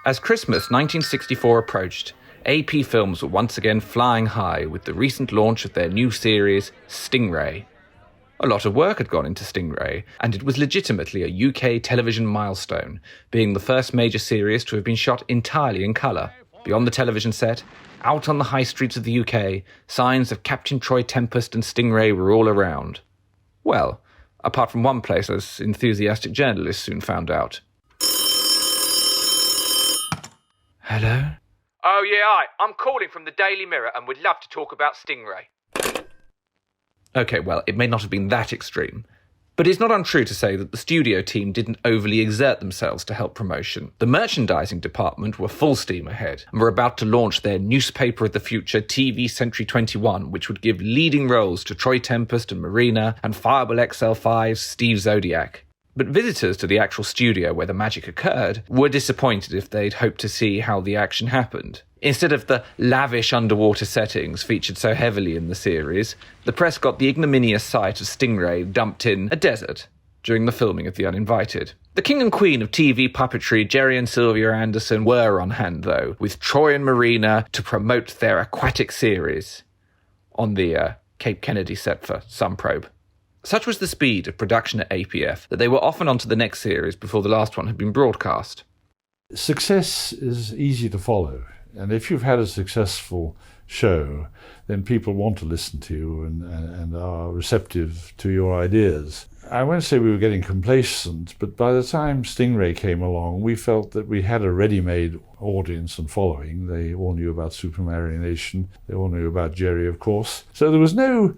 As Christmas 1964 approached, AP Films were once again flying high with the recent launch of their new series, Stingray. A lot of work had gone into Stingray, and it was legitimately a UK television milestone, being the first major series to have been shot entirely in colour. Beyond the television set, out on the high streets of the UK, signs of Captain Troy Tempest and Stingray were all around. Well, apart from one place, as enthusiastic journalists soon found out. Hello? Oh yeah, I'm calling from the Daily Mirror and would love to talk about Stingray. Okay, well, it may not have been that extreme, but it's not untrue to say that the studio team didn't overly exert themselves to help promotion. The merchandising department were full steam ahead and were about to launch their Newspaper of the Future TV Century 21, which would give leading roles to Troy Tempest and Marina and Fireball XL5's Steve Zodiac. But visitors to the actual studio where the magic occurred were disappointed if they'd hoped to see how the action happened. Instead of the lavish underwater settings featured so heavily in the series, the press got the ignominious sight of Stingray dumped in a desert during the filming of The Uninvited. The king and queen of TV puppetry, Gerry and Sylvia Anderson, were on hand, though, with Troy and Marina to promote their aquatic series on the Cape Kennedy set for Sunprobe. Such was the speed of production at APF that they were often on to the next series before the last one had been broadcast. Success is easy to follow, and if you've had a successful show, then people want to listen to you and are receptive to your ideas. I won't say we were getting complacent, but by the time Stingray came along, we felt that we had a ready-made audience and following. They all knew about Supermarionation. They all knew about Gerry, of course. So there was no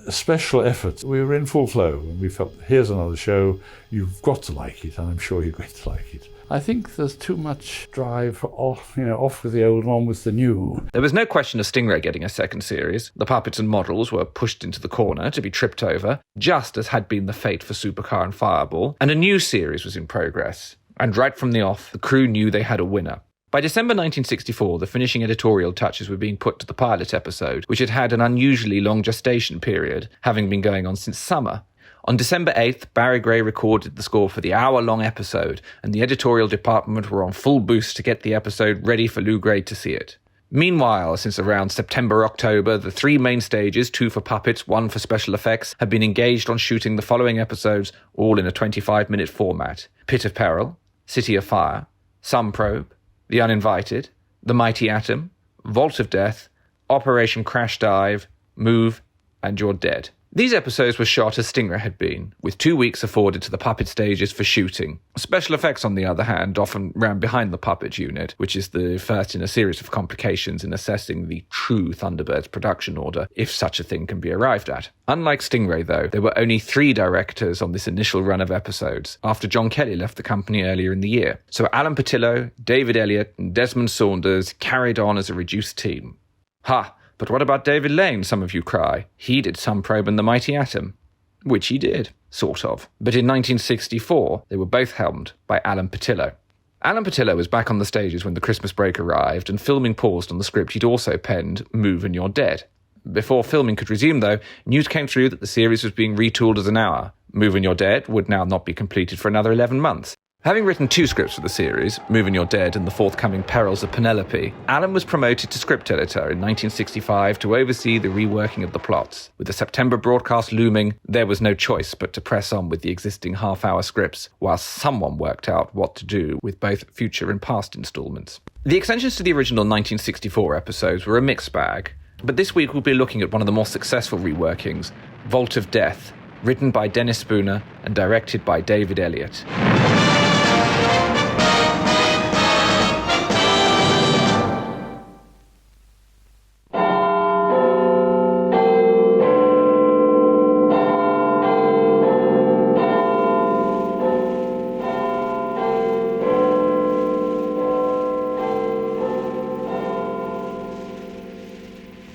special effort. We were in full flow, and we felt, here's another show, you've got to like it, and I'm sure you're going to like it. I think there's too much drive off with the old, on with the new. There was no question of Stingray getting a second series. The puppets and models were pushed into the corner to be tripped over, just as had been the fate for Supercar and Fireball, and a new series was in progress. And right from the off, the crew knew they had a winner. By December 1964, the finishing editorial touches were being put to the pilot episode, which had had an unusually long gestation period, having been going on since summer. On December 8th, Barry Gray recorded the score for the hour-long episode, and the editorial department were on full boost to get the episode ready for Lou Gray to see it. Meanwhile, since around September-October, the three main stages, two for puppets, one for special effects, had been engaged on shooting the following episodes, all in a 25-minute format: Pit of Peril, City of Fire, Sunprobe, The Uninvited, The Mighty Atom, Vault of Death, Operation Crash Dive, Move, and You're Dead. These episodes were shot as Stingray had been, with 2 weeks afforded to the puppet stages for shooting. Special effects, on the other hand, often ran behind the puppet unit, which is the first in a series of complications in assessing the true Thunderbirds production order, if such a thing can be arrived at. Unlike Stingray, though, there were only 3 directors on this initial run of episodes, after John Kelly left the company earlier in the year. So Alan Patillo, David Elliott, and Desmond Saunders carried on as a reduced team. Ha! But what about David Lane, some of you cry? He did Sunprobe and The Mighty Atom. Which he did, sort of. But in 1964, they were both helmed by Alan Patillo. Alan Patillo was back on the stages when the Christmas break arrived, and filming paused on the script he'd also penned, Move and You're Dead. Before filming could resume, though, news came through that the series was being retooled as an hour. Move and You're Dead would now not be completed for another 11 months. Having written 2 scripts for the series, Move and You're Dead and the forthcoming Perils of Penelope, Alan was promoted to script editor in 1965 to oversee the reworking of the plots. With the September broadcast looming, there was no choice but to press on with the existing half-hour scripts, while someone worked out what to do with both future and past installments. The extensions to the original 1964 episodes were a mixed bag, but this week we'll be looking at one of the more successful reworkings, Vault of Death, written by Dennis Spooner and directed by David Elliott.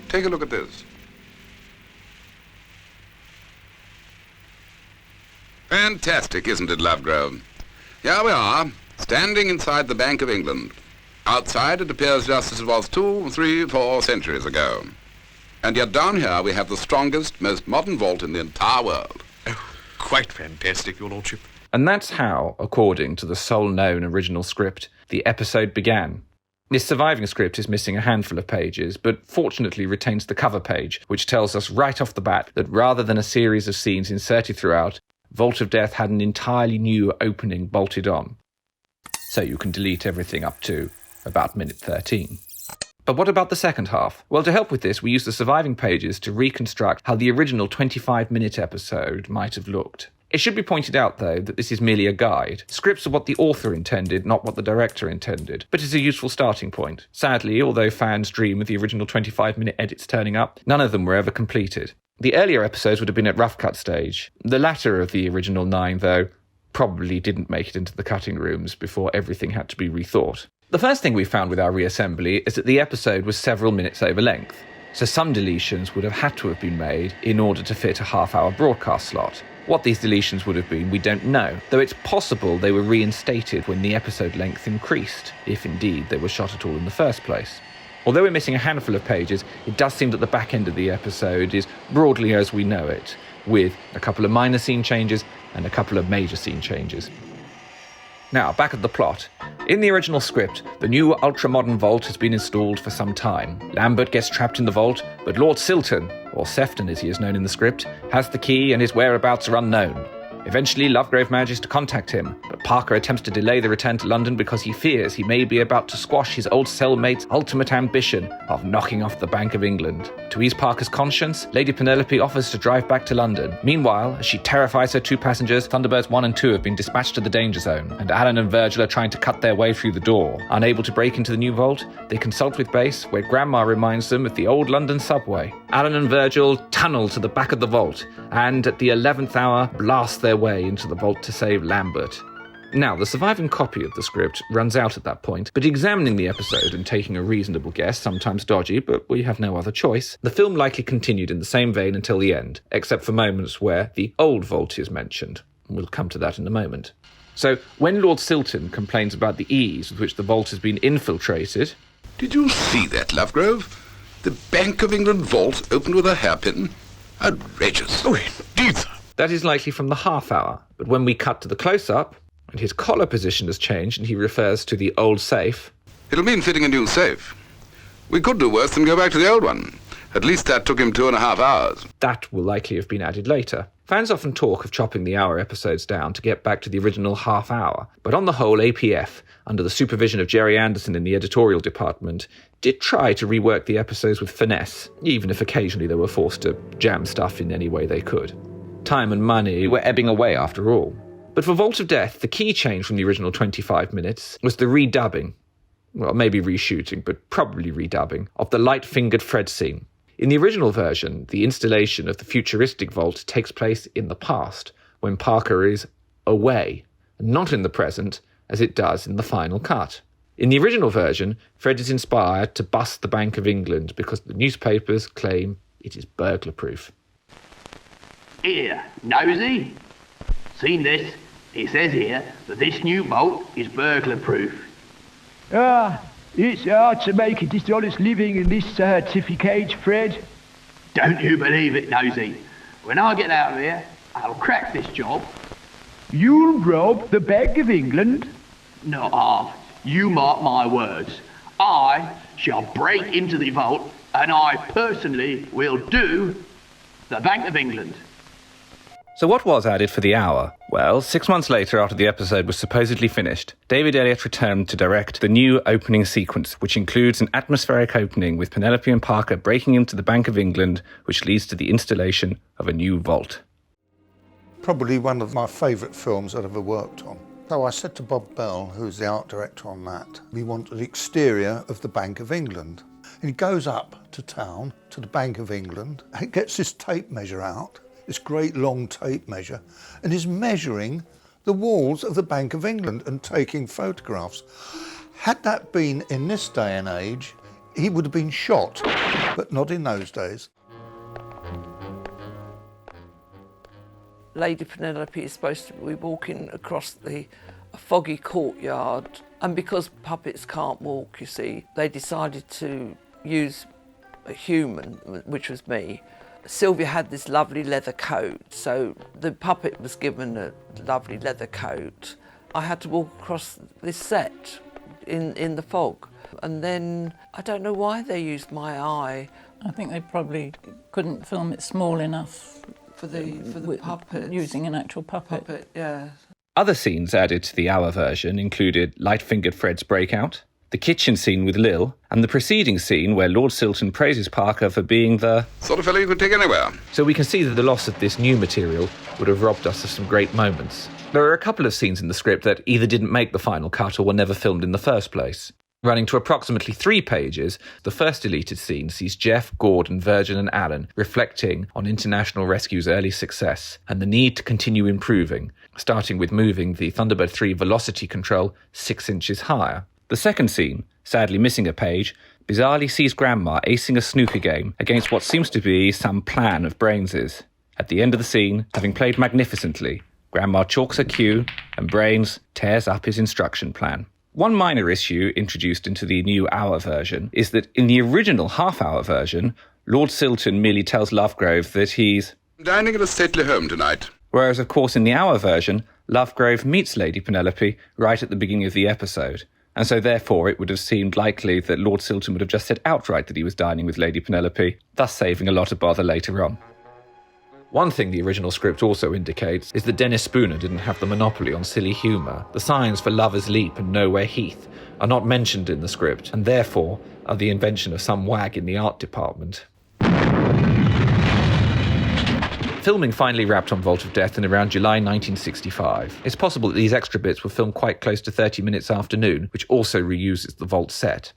Take a look at this. Fantastic, isn't it, Lovegrove? Here we are, standing inside the Bank of England. Outside it appears just as it was 2, 3, 4 centuries ago. And yet down here we have the strongest, most modern vault in the entire world. Oh, quite fantastic, Your Lordship. And that's how, according to the sole known original script, the episode began. This surviving script is missing a handful of pages, but fortunately retains the cover page, which tells us right off the bat that rather than a series of scenes inserted throughout, Vault of Death had an entirely new opening bolted on. So you can delete everything up to about minute 13. But what about the second half? Well, to help with this, we used the surviving pages to reconstruct how the original 25-minute episode might have looked. It should be pointed out, though, that this is merely a guide. Scripts are what the author intended, not what the director intended, but it's a useful starting point. Sadly, although fans dream of the original 25-minute edits turning up, none of them were ever completed. The earlier episodes would have been at rough cut stage. The latter of the original 9, though, probably didn't make it into the cutting rooms before everything had to be rethought. The first thing we found with our reassembly is that the episode was several minutes over length, so some deletions would have had to have been made in order to fit a half-hour broadcast slot. What these deletions would have been, we don't know, though it's possible they were reinstated when the episode length increased, if indeed they were shot at all in the first place. Although we're missing a handful of pages, it does seem that the back end of the episode is broadly as we know it, with a couple of minor scene changes and a couple of major scene changes. Now, back at the plot. In the original script, the new ultra-modern vault has been installed for some time. Lambert gets trapped in the vault, but Lord Silton, or Sefton as he is known in the script, has the key and his whereabouts are unknown. Eventually, Lovegrove manages to contact him, but Parker attempts to delay the return to London because he fears he may be about to squash his old cellmate's ultimate ambition of knocking off the Bank of England. To ease Parker's conscience, Lady Penelope offers to drive back to London. Meanwhile, as she terrifies her 2 passengers, Thunderbirds 1 and 2 have been dispatched to the danger zone, and Alan and Virgil are trying to cut their way through the door. Unable to break into the new vault, they consult with Base, where Grandma reminds them of the old London subway. Alan and Virgil tunnel to the back of the vault, and at the 11th hour, blast their way into the vault to save Lambert. Now, the surviving copy of the script runs out at that point, but examining the episode and taking a reasonable guess, sometimes dodgy, but we have no other choice, the film likely continued in the same vein until the end, except for moments where the old vault is mentioned. We'll come to that in a moment. So, when Lord Silton complains about the ease with which the vault has been infiltrated... Did you see that, Lovegrove? The Bank of England vault opened with a hairpin? Outrageous. Oh, indeed, sir. That is likely from the half hour, but when we cut to the close-up, and his collar position has changed and he refers to the old safe... It'll mean fitting a new safe. We could do worse than go back to the old one. At least that took him 2.5 hours. That will likely have been added later. Fans often talk of chopping the hour episodes down to get back to the original half hour, but on the whole, APF, under the supervision of Gerry Anderson in the editorial department, did try to rework the episodes with finesse, even if occasionally they were forced to jam stuff in any way they could. Time and money were ebbing away after all. But for Vault of Death, the key change from the original 25 minutes was the redubbing, well, maybe reshooting, but probably redubbing, of the light-fingered Fred scene. In the original version, the installation of the futuristic vault takes place in the past, when Parker is away, and not in the present, as it does in the final cut. In the original version, Fred is inspired to bust the Bank of England because the newspapers claim it is burglar-proof. Here, nosy. Seen this? It says here that this new vault is burglar-proof. It's hard to make a dishonest living in this scientific age, Fred. Don't you believe it, nosy. When I get out of here, I'll crack this job. You'll rob the Bank of England? No, you mark my words. I shall break into the vault, and I personally will do the Bank of England. So what was added for the hour? Well, 6 months later, after the episode was supposedly finished, David Elliott returned to direct the new opening sequence, which includes an atmospheric opening with Penelope and Parker breaking into the Bank of England, which leads to the installation of a new vault. Probably one of my favourite films I've ever worked on. So I said to Bob Bell, who's the art director on that, we want the exterior of the Bank of England. And he goes up to town, to the Bank of England, and gets this tape measure out, this great long tape measure, and is measuring the walls of the Bank of England and taking photographs. Had that been in this day and age, he would have been shot, but not in those days. Lady Penelope is supposed to be walking across a foggy courtyard, and because puppets can't walk, you see, they decided to use a human, which was me. Sylvia had this lovely leather coat, so the puppet was given a lovely leather coat. I had to walk across this set in the fog. And then I don't know why they used my eye. I think they probably couldn't film it small enough for the puppet. Using an actual puppet. Yeah. Other scenes added to the hour version included Light-Fingered Fred's breakout, the kitchen scene with Lil, and the preceding scene where Lord Silton praises Parker for being the sort of fellow you could take anywhere. So we can see that the loss of this new material would have robbed us of some great moments. There are a couple of scenes in the script that either didn't make the final cut or were never filmed in the first place. Running to approximately 3 pages, the first deleted scene sees Jeff, Gordon, Virgin and Alan reflecting on International Rescue's early success and the need to continue improving, starting with moving the Thunderbird 3 velocity control 6 inches higher. The second scene, sadly missing a page, bizarrely sees Grandma acing a snooker game against what seems to be some plan of Brains's. At the end of the scene, having played magnificently, Grandma chalks her cue and Brains tears up his instruction plan. One minor issue introduced into the new hour version is that in the original half-hour version, Lord Silton merely tells Lovegrove that he's dining at a stately home tonight. Whereas, of course, in the hour version, Lovegrove meets Lady Penelope right at the beginning of the episode. And so, therefore, it would have seemed likely that Lord Silton would have just said outright that he was dining with Lady Penelope, thus saving a lot of bother later on. One thing the original script also indicates is that Dennis Spooner didn't have the monopoly on silly humour. The signs for Lover's Leap and Nowhere Heath are not mentioned in the script, and therefore are the invention of some wag in the art department. Filming finally wrapped on Vault of Death in around July 1965. It's possible that these extra bits were filmed quite close to 30 Minutes After Noon, which also reuses the Vault set.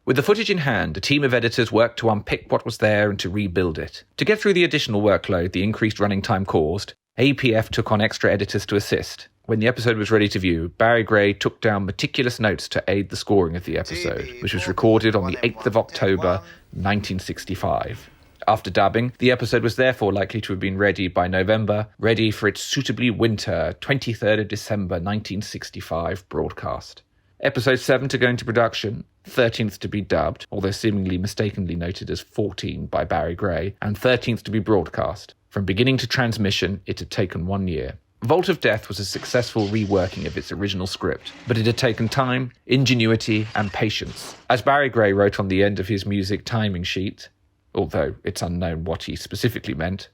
With the footage in hand, a team of editors worked to unpick what was there and to rebuild it. To get through the additional workload the increased running time caused, APF took on extra editors to assist. When the episode was ready to view, Barry Gray took down meticulous notes to aid the scoring of the episode, which was recorded on the 8th of October, 1965. After dubbing, the episode was therefore likely to have been ready by November, ready for its suitably winter 23rd of December 1965 broadcast. Episode 7 to go into production, 13th to be dubbed, although seemingly mistakenly noted as 14 by Barry Gray, and 13th to be broadcast. From beginning to transmission, it had taken 1 year. Vault of Death was a successful reworking of its original script, but it had taken time, ingenuity, and patience. As Barry Gray wrote on the end of his music timing sheet, although it's unknown what he specifically meant,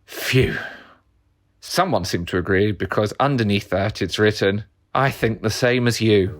phew. Someone seemed to agree, because underneath that it's written, "I think the same as you."